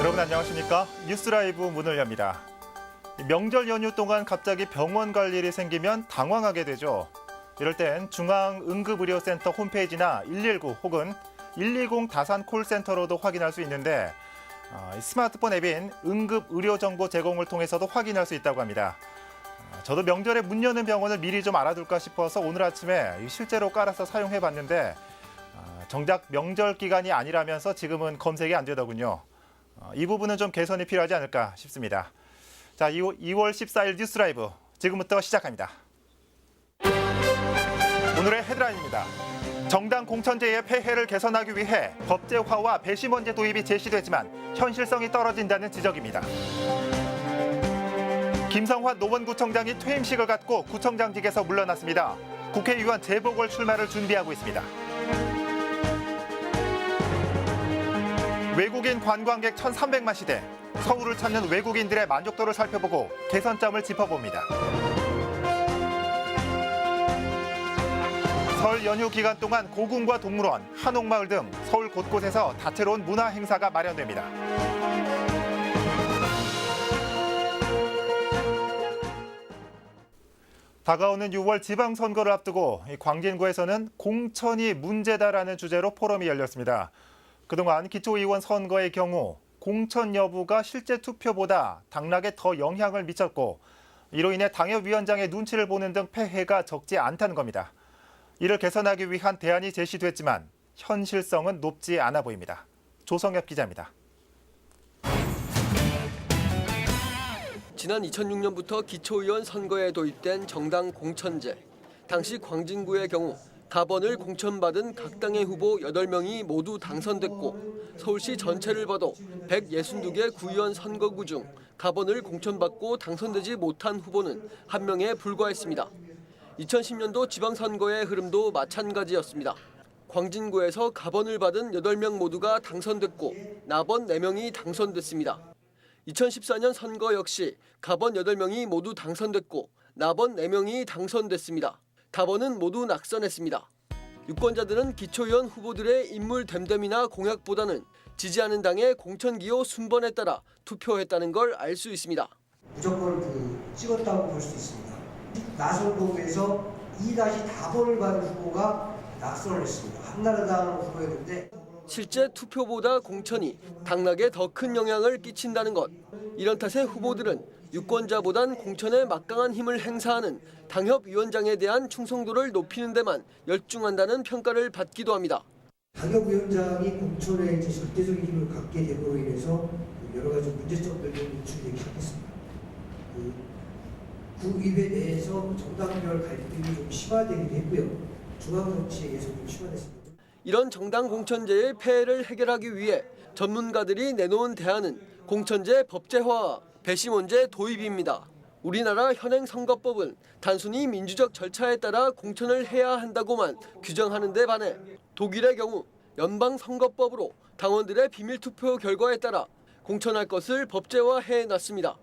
여러분 안녕하십니까? 뉴스라이브 문을 엽니다. 명절 연휴 동안 갑자기 병원 갈 일이 생기면 당황하게 되죠. 이럴 땐 중앙응급의료센터 홈페이지나 119 혹은 120 다산 콜센터로도 확인할 수 있는데 스마트폰 앱인 응급의료정보 제공을 통해서도 확인할 수 있다고 합니다. 저도 명절에 문 여는 병원을 미리 좀 알아둘까 싶어서 오늘 아침에 실제로 깔아서 사용해봤는데 정작 명절 기간이 아니라면서 지금은 검색이 안 되더군요. 이 부분은 좀 개선이 필요하지 않을까 싶습니다. 자, 2월 14일 뉴스 라이브 지금부터 시작합니다. 오늘의 헤드라인입니다. 정당 공천제의 폐해를 개선하기 위해 법제화와 배심원제 도입이 제시되지만 현실성이 떨어진다는 지적입니다. 김성환 노원구청장이 퇴임식을 갖고 구청장직에서 물러났습니다. 국회의원 재보궐 출마를 준비하고 있습니다. 외국인 관광객 1,300만 시대, 서울을 찾는 외국인들의 만족도를 살펴보고 개선점을 짚어봅니다. 설 연휴 기간 동안 고궁과 동물원, 한옥마을 등 서울 곳곳에서 다채로운 문화 행사가 마련됩니다. 다가오는 6월 지방선거를 앞두고 광진구에서는 공천이 문제다라는 주제로 포럼이 열렸습니다. 그동안 기초의원 선거의 경우 공천 여부가 실제 투표보다 당락에 더 영향을 미쳤고 이로 인해 당협위원장의 눈치를 보는 등 폐해가 적지 않다는 겁니다. 이를 개선하기 위한 대안이 제시됐지만 현실성은 높지 않아 보입니다. 조성엽 기자입니다. 지난 2006년부터 기초의원 선거에 도입된 정당 공천제. 당시 광진구의 경우 가번을 공천받은 각 당의 후보 8명이 모두 당선됐고 서울시 전체를 봐도 162개 구의원 선거구 중 가번을 공천받고 당선되지 못한 후보는 1명에 불과했습니다. 2010년도 지방선거의 흐름도 마찬가지였습니다. 광진구에서 가번을 받은 8명 모두가 당선됐고 나번 4명이 당선됐습니다. 2014년 선거 역시 가번 8명이 모두 당선됐고 나번 4명이 당선됐습니다. 가번은 모두 낙선했습니다. 유권자들은 기초의원 후보들의 인물 됨됨이나 공약보다는 지지하는 당의 공천기호 순번에 따라 투표했다는 걸 알 수 있습니다. 무조건 찍었다고 볼 수 있습니다. 나선동에서 2-4번을 받은 후보가 낙선을 했습니다. 한나라당 후보였는데 실제 투표보다 공천이 당락에 더 큰 영향을 끼친다는 것. 이런 탓에 후보들은 유권자보단 공천에 막강한 힘을 행사하는 당협위원장에 대한 충성도를 높이는 데만 열중한다는 평가를 받기도 합니다. 당협위원장이 공천에 절대적인 힘을 갖게 됨으로 인해서 여러 가지 문제점들이 노출되기 시작했습니다. 구의회 내에서 정당별 갈등이 좀 심화되기도 했고요. 중앙정치에서 좀 심화됐습니다. 이런 정당 공천제의 폐해를 해결하기 위해 전문가들이 내놓은 대안은 공천제 법제화와 배심원제 도입입니다. 우리나라 현행 선거법은 단순히 민주적 절차에 따라 공천을 해야 한다고만 규정하는 데 반해 독일의 경우 연방선거법으로 당원들의 비밀투표 결과에 따라 공천할 것을 법제화해놨습니다.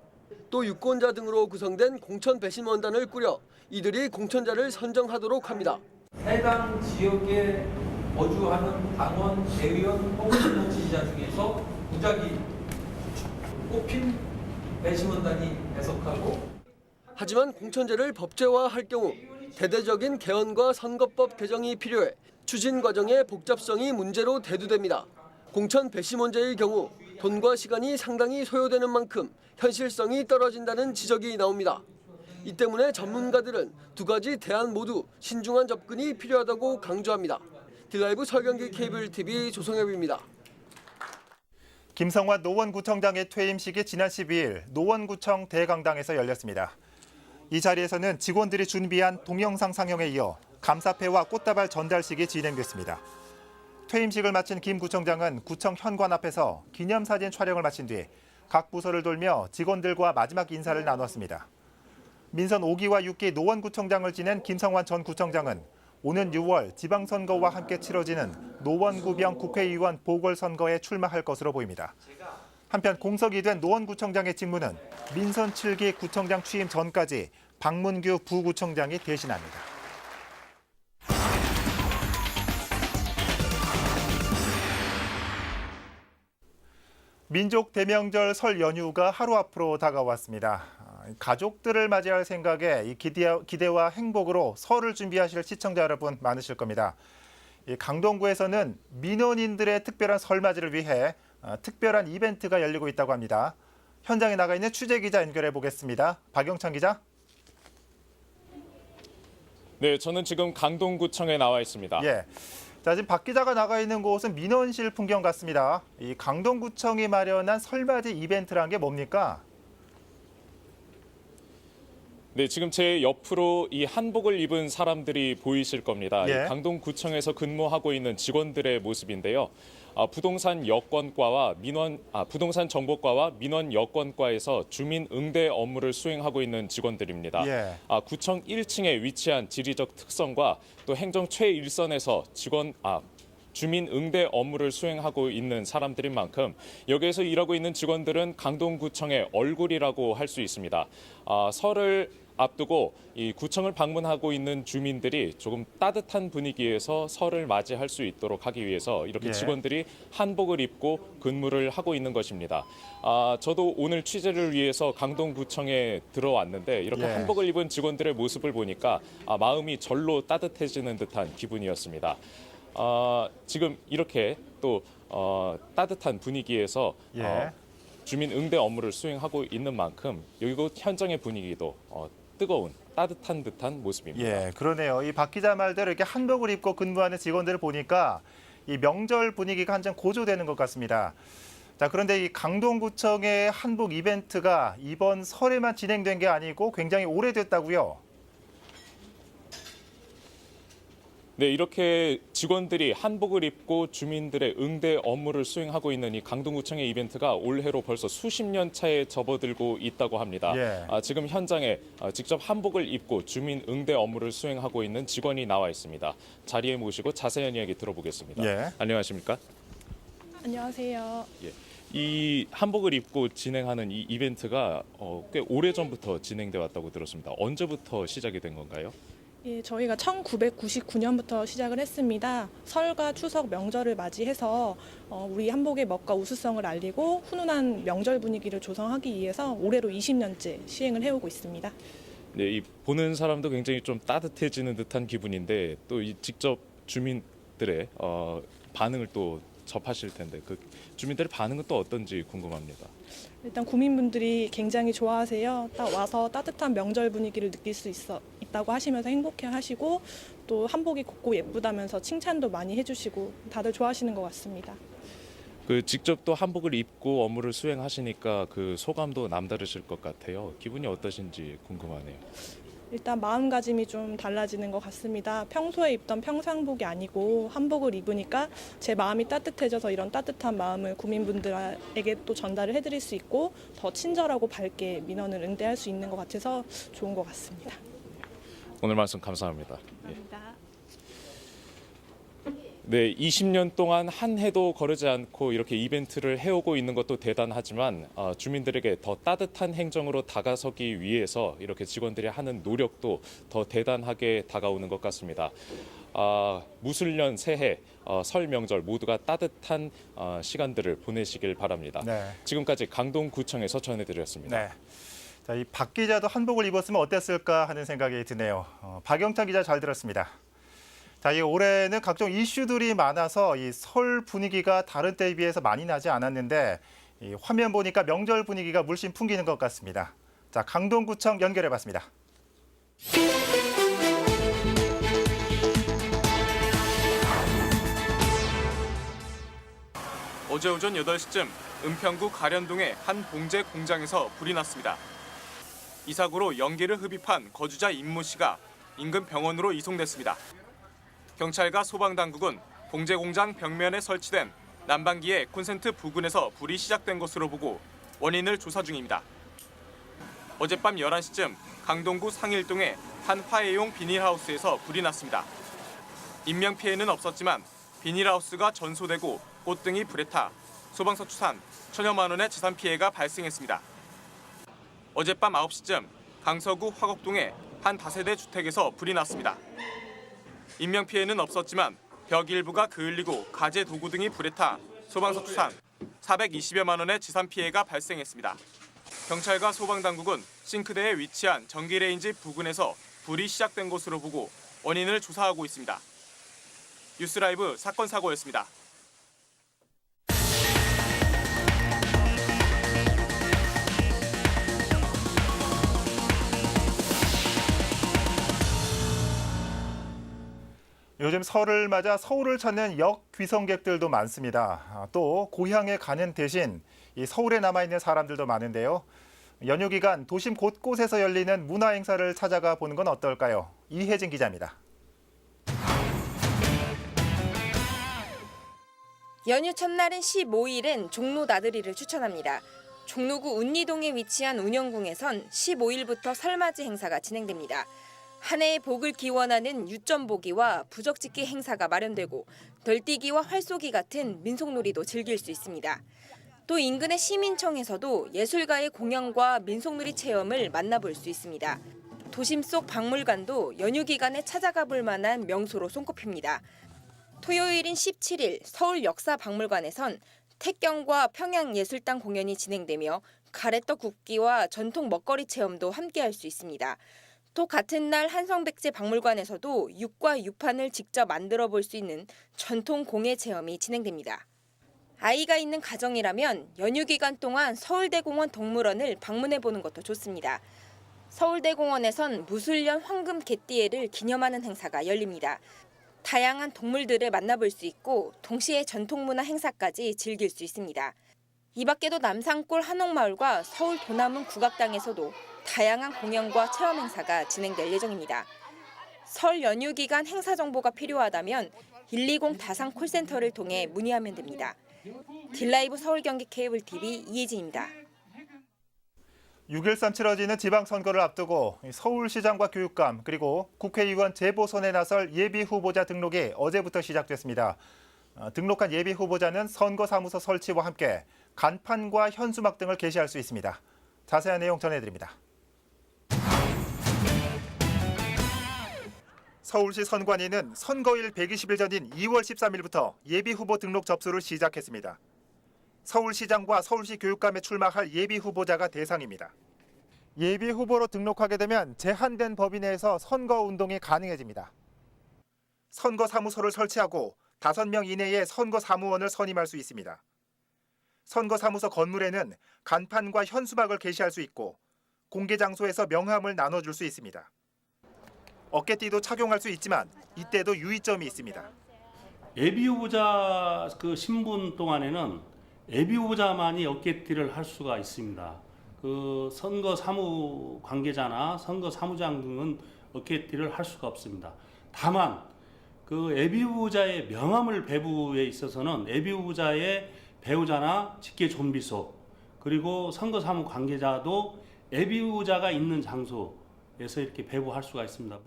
또 유권자 등으로 구성된 공천 배심원단을 꾸려 이들이 공천자를 선정하도록 합니다. 해당 지역에 거주하는 당원, 대의원 혹은 지지자 중에서 무작위 뽑힌 배심원단이 해석하고 하지만 공천제를 법제화할 경우 대대적인 개헌과 선거법 개정이 필요해 추진 과정의 복잡성이 문제로 대두됩니다. 공천 배심원제의 경우 돈과 시간이 상당히 소요되는 만큼 현실성이 떨어진다는 지적이 나옵니다. 이 때문에 전문가들은 두 가지 대안 모두 신중한 접근이 필요하다고 강조합니다. 딜라이브 설경기 케이블 TV 조성엽입니다. 김성환 노원구청장의 퇴임식이 지난 12일 노원구청 대강당에서 열렸습니다. 이 자리에서는 직원들이 준비한 동영상 상영에 이어 감사패와 꽃다발 전달식이 진행됐습니다. 퇴임식을 마친 김 구청장은 구청 현관 앞에서 기념사진 촬영을 마친 뒤 각 부서를 돌며 직원들과 마지막 인사를 나눴습니다. 민선 5기와 6기 노원구청장을 지낸 김성환 전 구청장은 오는 6월 지방선거와 함께 치러지는 노원구병 국회의원 보궐선거에 출마할 것으로 보입니다. 한편 공석이 된 노원구청장의 직무는 민선 7기 구청장 취임 전까지 박문규 부구청장이 대신합니다. 민족 대명절 설 연휴가 하루 앞으로 다가왔습니다. 가족들을 맞이할 생각에 이 기대와 행복으로 설을 준비하실 시청자 여러분 많으실 겁니다. 이 강동구에서는 민원인들의 특별한 설맞이를 위해 특별한 이벤트가 열리고 있다고 합니다. 현장에 나가 있는 취재기자 연결해 보겠습니다. 박영찬 기자. 네, 저는 지금 강동구청에 나와 있습니다. 예. 자, 지금 박 기자가 나가 있는 곳은 민원실 풍경 같습니다. 이 강동구청이 마련한 설맞이 이벤트란 게 뭡니까? 네, 지금 제 옆으로 이 한복을 입은 사람들이 보이실 겁니다. 예. 이 강동구청에서 근무하고 있는 직원들의 모습인데요. 부동산 여건과와 부동산 정보과와 민원 여건과에서 주민 응대 업무를 수행하고 있는 직원들입니다. 예. 구청 1층에 위치한 지리적 특성과 또 행정 최일선에서 주민 응대 업무를 수행하고 있는 사람들인 만큼 여기에서 일하고 있는 직원들은 강동구청의 얼굴이라고 할 수 있습니다. 설을 앞두고 이 구청을 방문하고 있는 주민들이 조금 따뜻한 분위기에서 설을 맞이할 수 있도록 하기 위해서 이렇게 예. 직원들이 한복을 입고 근무를 하고 있는 것입니다. 저도 오늘 취재를 위해서 강동구청에 들어왔는데 이렇게 예. 한복을 입은 직원들의 모습을 보니까 마음이 절로 따뜻해지는 듯한 기분이었습니다. 지금 이렇게 또 따뜻한 분위기에서 예. 주민 응대 업무를 수행하고 있는 만큼 이곳 현장의 분위기도 뜨거운 따뜻한 듯한 모습입니다. 예, 그러네요. 이 박 기자 말대로 이렇게 한복을 입고 근무하는 직원들을 보니까 이 명절 분위기가 한층 고조되는 것 같습니다. 자, 그런데 이 강동구청의 한복 이벤트가 이번 설에만 진행된 게 아니고 굉장히 오래됐다고요? 네, 이렇게 직원들이 한복을 입고 주민들의 응대 업무를 수행하고 있는 이 강동구청의 이벤트가 올해로 벌써 수십 년 차에 접어들고 있다고 합니다. 예. 지금 현장에 직접 한복을 입고 주민 응대 업무를 수행하고 있는 직원이 나와 있습니다. 자리에 모시고 자세한 이야기 들어보겠습니다. 예. 안녕하십니까? 안녕하세요. 이 한복을 입고 진행하는 이 이벤트가 꽤 오래전부터 진행돼 왔다고 들었습니다. 언제부터 시작이 된 건가요? 예, 저희가 1999년부터 시작을 했습니다. 설과 추석 명절을 맞이해서 우리 한복의 멋과 우수성을 알리고 훈훈한 명절 분위기를 조성하기 위해서 올해로 20년째 시행을 해오고 있습니다. 네, 이 보는 사람도 굉장히 좀 따뜻해지는 듯한 기분인데 또 이 직접 주민들의 반응을 또 접하실 텐데 그 주민들의 반응은 또 어떤지 궁금합니다. 일단 구민분들이 굉장히 좋아하세요. 딱 와서 따뜻한 명절 분위기를 느낄 수 있다고 하시면서 행복해하시고 또 한복이 곱고 예쁘다면서 칭찬도 많이 해주시고 다들 좋아하시는 것 같습니다. 그 직접 또 한복을 입고 업무를 수행하시니까 그 소감도 남다르실 것 같아요. 기분이 어떠신지 궁금하네요. 일단 마음가짐이 좀 달라지는 것 같습니다. 평소에 입던 평상복이 아니고 한복을 입으니까 제 마음이 따뜻해져서 이런 따뜻한 마음을 구민분들에게 또 전달을 해드릴 수 있고 더 친절하고 밝게 민원을 응대할 수 있는 것 같아서 좋은 것 같습니다. 오늘 말씀 감사합니다. 감사합니다. 네, 20년 동안 한 해도 거르지 않고 이렇게 이벤트를 해오고 있는 것도 대단하지만 주민들에게 더 따뜻한 행정으로 다가서기 위해서 이렇게 직원들이 하는 노력도 더 대단하게 다가오는 것 같습니다. 무술년, 새해, 설 명절 모두가 따뜻한 시간들을 보내시길 바랍니다. 네. 지금까지 강동구청에서 전해드렸습니다. 네. 자, 이 박 기자도 한복을 입었으면 어땠을까 하는 생각이 드네요. 박영찬 기자 잘 들었습니다. 자, 이 올해는 각종 이슈들이 많아서 이 설 분위기가 다른 때에 비해서 많이 나지 않았는데 이 화면 보니까 명절 분위기가 물씬 풍기는 것 같습니다. 자, 강동구청 연결해봤습니다. 어제 오전 8시쯤 은평구 가련동의 한 봉제 공장에서 불이 났습니다. 이 사고로 연기를 흡입한 거주자 임모 씨가 인근 병원으로 이송됐습니다. 경찰과 소방당국은 봉제 공장 벽면에 설치된 난방기의 콘센트 부근에서 불이 시작된 것으로 보고 원인을 조사 중입니다. 어젯밤 11시쯤 강동구 상일동의 한 화해용 비닐하우스에서 불이 났습니다. 인명피해는 없었지만 비닐하우스가 전소되고 꽃등이 불에 타 소방서 추산 천여만 원의 재산 피해가 발생했습니다. 어젯밤 9시쯤 강서구 화곡동의 한 다세대 주택에서 불이 났습니다. 인명피해는 없었지만 벽 일부가 그을리고 가재 도구 등이 불에 타 소방서 추산 420여만 원의 지산 피해가 발생했습니다. 경찰과 소방당국은 싱크대에 위치한 전기레인지 부근에서 불이 시작된 것으로 보고 원인을 조사하고 있습니다. 뉴스라이브 사건 사고였습니다. 요즘 설을 맞아 서울을 찾는 역 귀성객들도 많습니다. 또 고향에 가는 대신 이 서울에 남아있는 사람들도 많은데요. 연휴 기간 도심 곳곳에서 열리는 문화 행사를 찾아가 보는 건 어떨까요? 이혜진 기자입니다. 연휴 첫날인 15일은 종로 나들이를 추천합니다. 종로구 운리동에 위치한 운영궁에선 15일부터 설맞이 행사가 진행됩니다. 한 해의 복을 기원하는 유점보기와 부적짓기 행사가 마련되고 널뛰기와 활쏘기 같은 민속놀이도 즐길 수 있습니다. 또 인근의 시민청에서도 예술가의 공연과 민속놀이 체험을 만나볼 수 있습니다. 도심 속 박물관도 연휴 기간에 찾아가 볼 만한 명소로 손꼽힙니다. 토요일인 17일 서울 역사박물관에선 태경과 평양예술당 공연이 진행되며 가래떡 굽기와 전통 먹거리 체험도 함께할 수 있습니다. 또 같은 날 한성백제 박물관에서도 육과 유판을 직접 만들어 볼 수 있는 전통 공예 체험이 진행됩니다. 아이가 있는 가정이라면 연휴 기간 동안 서울대공원 동물원을 방문해 보는 것도 좋습니다. 서울대공원에선 무술년 황금 개띠해를 기념하는 행사가 열립니다. 다양한 동물들을 만나볼 수 있고 동시에 전통문화 행사까지 즐길 수 있습니다. 이 밖에도 남산골 한옥마을과 서울 도남은 국악당에서도 다양한 공연과 체험 행사가 진행될 예정입니다. 설 연휴 기간 행사 정보가 필요하다면 120 다산 콜센터를 통해 문의하면 됩니다. 딜라이브 서울 경기 케이블 TV 이혜진입니다. 6.13 치러지는 지방선거를 앞두고 서울시장과 교육감 그리고 국회의원 재보선에 나설 예비후보자 등록이 어제부터 시작됐습니다. 등록한 예비후보자는 선거사무소 설치와 함께 간판과 현수막 등을 게시할 수 있습니다. 자세한 내용 전해드립니다. 서울시 선관위는 선거일 120일 전인 2월 13일부터 예비후보 등록 접수를 시작했습니다. 서울시장과 서울시 교육감에 출마할 예비후보자가 대상입니다. 예비후보로 등록하게 되면 제한된 범위 내에서 선거운동이 가능해집니다. 선거사무소를 설치하고 5명 이내에 선거사무원을 선임할 수 있습니다. 선거사무소 건물에는 간판과 현수막을 게시할 수 있고 공개장소에서 명함을 나눠줄 수 있습니다. 어깨띠도 착용할 수 있지만 이때도 유의점이 있습니다. 예비후보자 신분 동안에는 예비후보자만이 어깨띠를 할 수가 있습니다. 선거 사무 관계자나 선거 사무장 등은 어깨띠를 할 수가 없습니다. 다만 예비후보자의 명함을 배부에 있어서는 예비후보자의 배우자나 직계 좀비소 그리고 선거 사무 관계자도 예비후보자가 있는 장소에서 이렇게 배부할 수가 있습니다.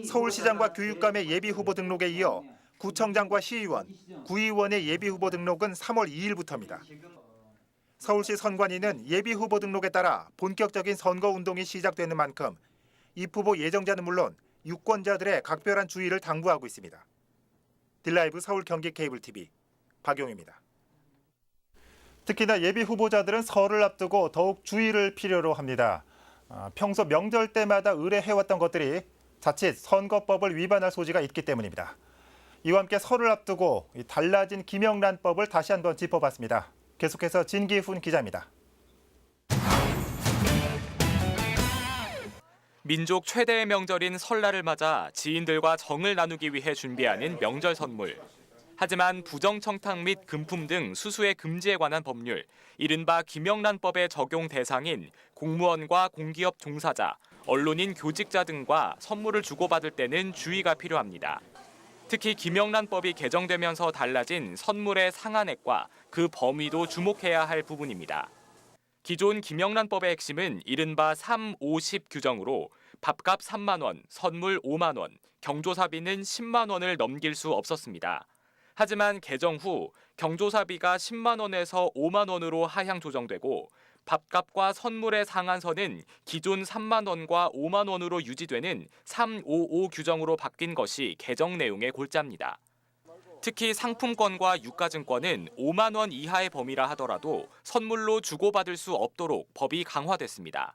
서울시장과 교육감의 예비후보 등록에 이어 구청장과 시의원, 구의원의 예비후보 등록은 3월 2일부터입니다. 서울시 선관위는 예비후보 등록에 따라 본격적인 선거운동이 시작되는 만큼 입후보 예정자는 물론 유권자들의 각별한 주의를 당부하고 있습니다. 딜라이브 서울 경기 케이블 TV 박용입니다. 특히나 예비후보자들은 설을 앞두고 더욱 주의를 필요로 합니다. 평소 명절 때마다 의뢰해왔던 것들이 자칫 선거법을 위반할 소지가 있기 때문입니다. 이와 함께 설을 앞두고 달라진 김영란법을 다시 한번 짚어봤습니다. 계속해서 진기훈 기자입니다. 민족 최대의 명절인 설날을 맞아 지인들과 정을 나누기 위해 준비하는 명절 선물. 하지만 부정청탁 및 금품 등 수수의 금지에 관한 법률, 이른바 김영란법의 적용 대상인 공무원과 공기업 종사자, 언론인 교직자 등과 선물을 주고받을 때는 주의가 필요합니다. 특히 김영란법이 개정되면서 달라진 선물의 상한액과 그 범위도 주목해야 할 부분입니다. 기존 김영란법의 핵심은 이른바 3, 5, 10 규정으로 밥값 3만 원, 선물 5만 원, 경조사비는 10만 원을 넘길 수 없었습니다. 하지만 개정 후 경조사비가 10만 원에서 5만 원으로 하향 조정되고 밥값과 선물의 상한선은 기존 3만 원과 5만 원으로 유지되는 355 규정으로 바뀐 것이 개정 내용의 골자입니다. 특히 상품권과 유가증권은 5만 원 이하의 범위라 하더라도 선물로 주고받을 수 없도록 법이 강화됐습니다.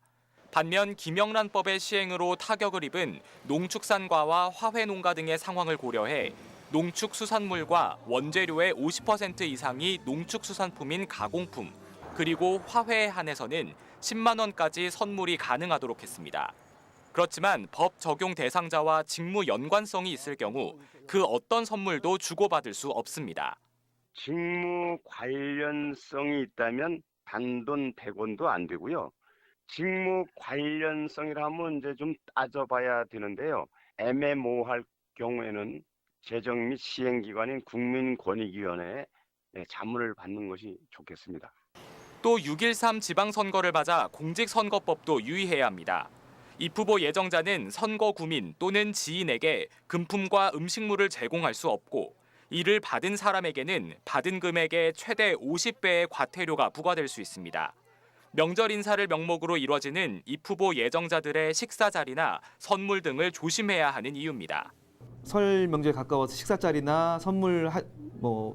반면 김영란법의 시행으로 타격을 입은 농축산과와 화훼농가 등의 상황을 고려해 농축수산물과 원재료의 50% 이상이 농축수산품인 가공품, 그리고 화훼에 한해서는 10만 원까지 선물이 가능하도록 했습니다. 그렇지만 법 적용 대상자와 직무 연관성이 있을 경우 그 어떤 선물도 주고받을 수 없습니다. 직무 관련성이 있다면 단돈 100원도 안 되고요. 직무 관련성이라면 이제 좀 따져봐야 되는데요. 애매모호할 경우에는 재정 및 시행기관인 국민권익위원회에 자문을 받는 것이 좋겠습니다. 또 6.13 지방선거를 맞아 공직선거법도 유의해야 합니다. 입 후보 예정자는 선거구민 또는 지인에게 금품과 음식물을 제공할 수 없고, 이를 받은 사람에게는 받은 금액의 최대 50배의 과태료가 부과될 수 있습니다. 명절 인사를 명목으로 이뤄지는 입 후보 예정자들의 식사 자리나 선물 등을 조심해야 하는 이유입니다. 설 명절에 가까워서 식사 자리나 선물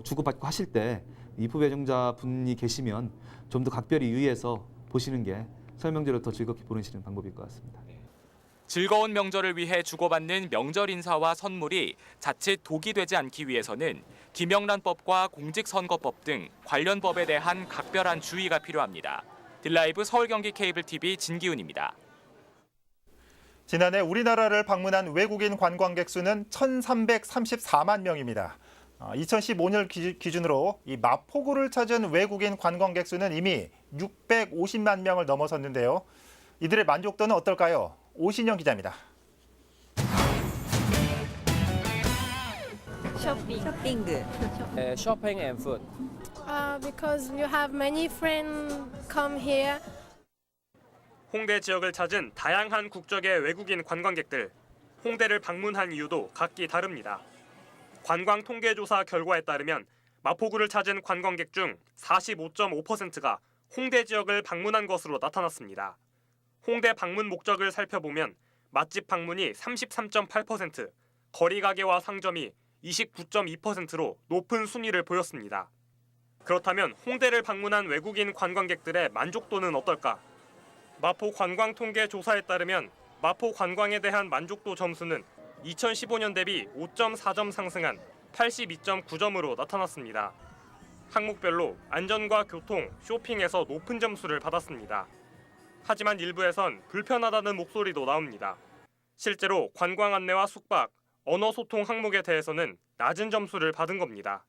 주고받고 하실 때 입 후보 예정자 분이 계시면 좀 더 각별히 유의해서 보시는 게 설 명절을 더 즐겁게 보내시는 방법일 것 같습니다. 즐거운 명절을 위해 주고받는 명절 인사와 선물이 자칫 독이 되지 않기 위해서는 김영란법과 공직선거법 등 관련 법에 대한 각별한 주의가 필요합니다. 딜라이브 서울 경기 케이블 TV 진기훈입니다. 지난해 우리나라를 방문한 외국인 관광객 수는 1,334만 명입니다. 2015년 기준으로 이 마포구를 찾은 외국인 관광객 수는 이미 650만 명을 넘어섰는데요. 이들의 만족도는 어떨까요? 오신영 기자입니다. Shopping and food. Because you have many friends come here. 홍대 지역을 찾은 다양한 국적의 외국인 관광객들. 홍대를 방문한 이유도 각기 다릅니다. 관광 통계조사 결과에 따르면 마포구를 찾은 관광객 중 45.5%가 홍대 지역을 방문한 것으로 나타났습니다. 홍대 방문 목적을 살펴보면 맛집 방문이 33.8%, 거리 가게와 상점이 29.2%로 높은 순위를 보였습니다. 그렇다면 홍대를 방문한 외국인 관광객들의 만족도는 어떨까? 마포 관광 통계 조사에 따르면 마포 관광에 대한 만족도 점수는 2015년 대비 5.4점 상승한 82.9점으로 나타났습니다. 항목별로 안전과 교통, 쇼핑에서 높은 점수를 받았습니다. 하지만 일부에선 불편하다는 목소리도 나옵니다. 실제로 관광 안내와 숙박, 언어 소통 항목에 대해서는 낮은 점수를 받은 겁니다.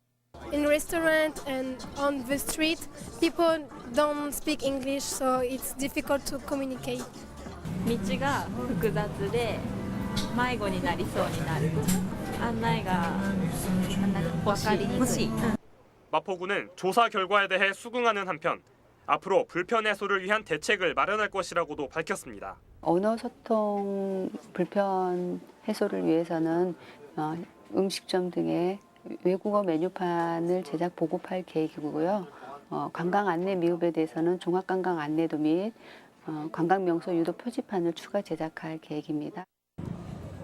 In restaurant and on the street, people don't speak English, so it's difficult to communicate. 道が複雑で迷子になりそうになる。案内が分かりにくい。 마포구는 조사 결과에 대해 수긍하는 한편 앞으로 불편 해소를 위한 대책을 마련할 것이라고도 밝혔습니다. 언어 소통 불편 해소를 위해서는 음식점 등의 외국어 메뉴판을 제작 보급할 계획이고요. 관광 안내 미흡에 대해서는 종합관광 안내도 및 관광 명소 유도 표지판을 추가 제작할 계획입니다.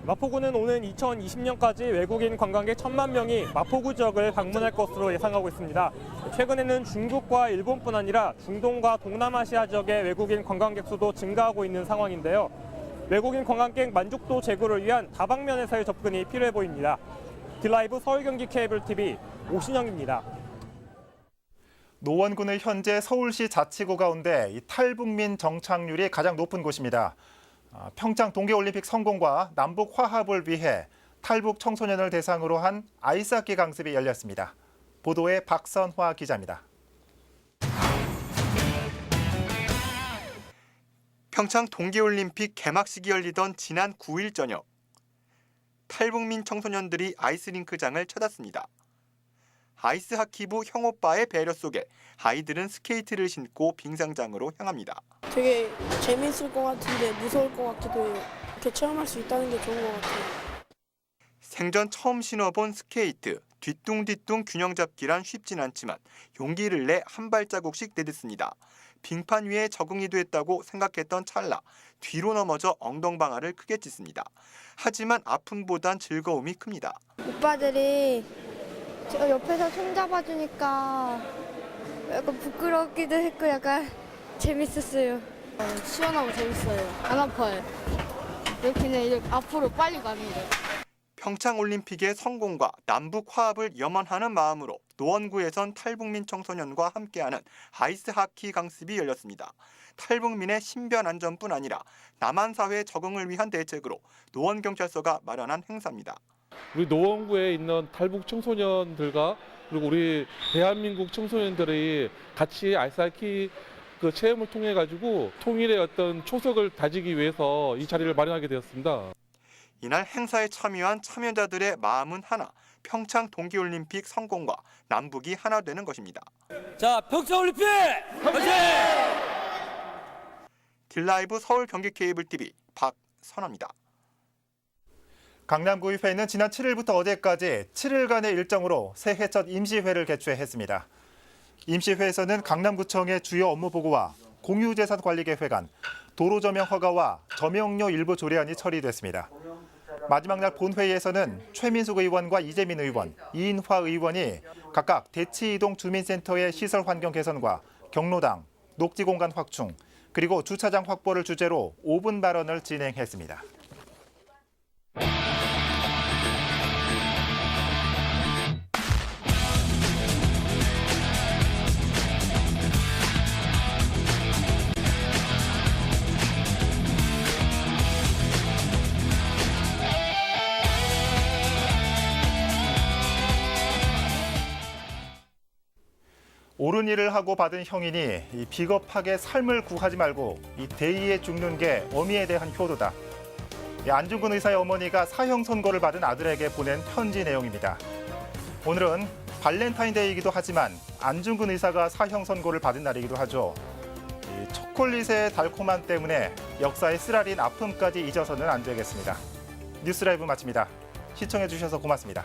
마포구는 오는 2020년까지 외국인 관광객 1,000만 명이 마포구 지역을 방문할 것으로 예상하고 있습니다. 최근에는 중국과 일본뿐 아니라 중동과 동남아시아 지역의 외국인 관광객 수도 증가하고 있는 상황인데요. 외국인 관광객 만족도 제고를 위한 다방면에서의 접근이 필요해 보입니다. 딜라이브 서울 경기 케이블 TV 오신영입니다. 노원구는 현재 서울시 자치구 가운데 이 탈북민 정착률이 가장 높은 곳입니다. 평창 동계올림픽 성공과 남북 화합을 위해 탈북 청소년을 대상으로 한 아이스하키 강습이 열렸습니다. 보도에 박선화 기자입니다. 평창 동계올림픽 개막식이 열리던 지난 9일 저녁, 탈북민 청소년들이 아이스링크장을 찾았습니다. 아이스하키부 형오빠의 배려 속에 아이들은 스케이트를 신고 빙상장으로 향합니다. 되게 재밌을 것 같은데 무서울 것 같기도 해요. 이렇게 체험할 수 있다는 게 좋은 것 같아요. 생전 처음 신어본 스케이트, 뒤뚱뒤뚱 균형 잡기란 쉽진 않지만 용기를 내 한 발자국씩 내딛습니다. 빙판 위에 적응이 됐다고 생각했던 찰나 뒤로 넘어져 엉덩방아를 크게 찢습니다. 하지만 아픔보단 즐거움이 큽니다. 오빠들이 저 옆에서 손잡아주니까 약간 부끄럽기도 했고 약간 재밌었어요. 시원하고 재밌어요. 안 아파요. 이렇게 앞으로 빨리 갑니다. 평창올림픽의 성공과 남북 화합을 염원하는 마음으로 노원구에선 탈북민 청소년과 함께하는 아이스하키 강습이 열렸습니다. 탈북민의 신변 안전뿐 아니라 남한 사회 적응을 위한 대책으로 노원경찰서가 마련한 행사입니다. 우리 노원구에 있는 탈북 청소년들과 그리고 우리 대한민국 청소년들이 같이 아이스하키 체험을 통해 가지고 통일의 어떤 초석을 다지기 위해서 이 자리를 마련하게 되었습니다. 이날 행사에 참여한 참여자들의 마음은 하나, 평창 동계올림픽 성공과 남북이 하나 되는 것입니다. 자, 평창올림픽 화이팅! 딜라이브 서울 경기 케이블 TV 박선아입니다. 강남구의회는 지난 7일부터 어제까지 7일간의 일정으로 새해 첫 임시회를 개최했습니다. 임시회에서는 강남구청의 주요 업무 보고와 공유재산 관리 계획안, 도로 조명 허가와 조명료 일부 조례안이 처리됐습니다. 마지막 날 본회의에서는 최민숙 의원과 이재민 의원, 이인화 의원이 각각 대치이동 주민센터의 시설 환경 개선과 경로당, 녹지 공간 확충, 그리고 주차장 확보를 주제로 5분 발언을 진행했습니다. 옳은 일을 하고 받은 형이니 이 비겁하게 삶을 구하지 말고 이 대의에 죽는 게 어미에 대한 효도다. 안중근 의사의 어머니가 사형 선고를 받은 아들에게 보낸 편지 내용입니다. 오늘은 발렌타인데이이기도 하지만 안중근 의사가 사형 선고를 받은 날이기도 하죠. 이 초콜릿의 달콤함 때문에 역사의 쓰라린 아픔까지 잊어서는 안 되겠습니다. 뉴스라이브 마칩니다. 시청해 주셔서 고맙습니다.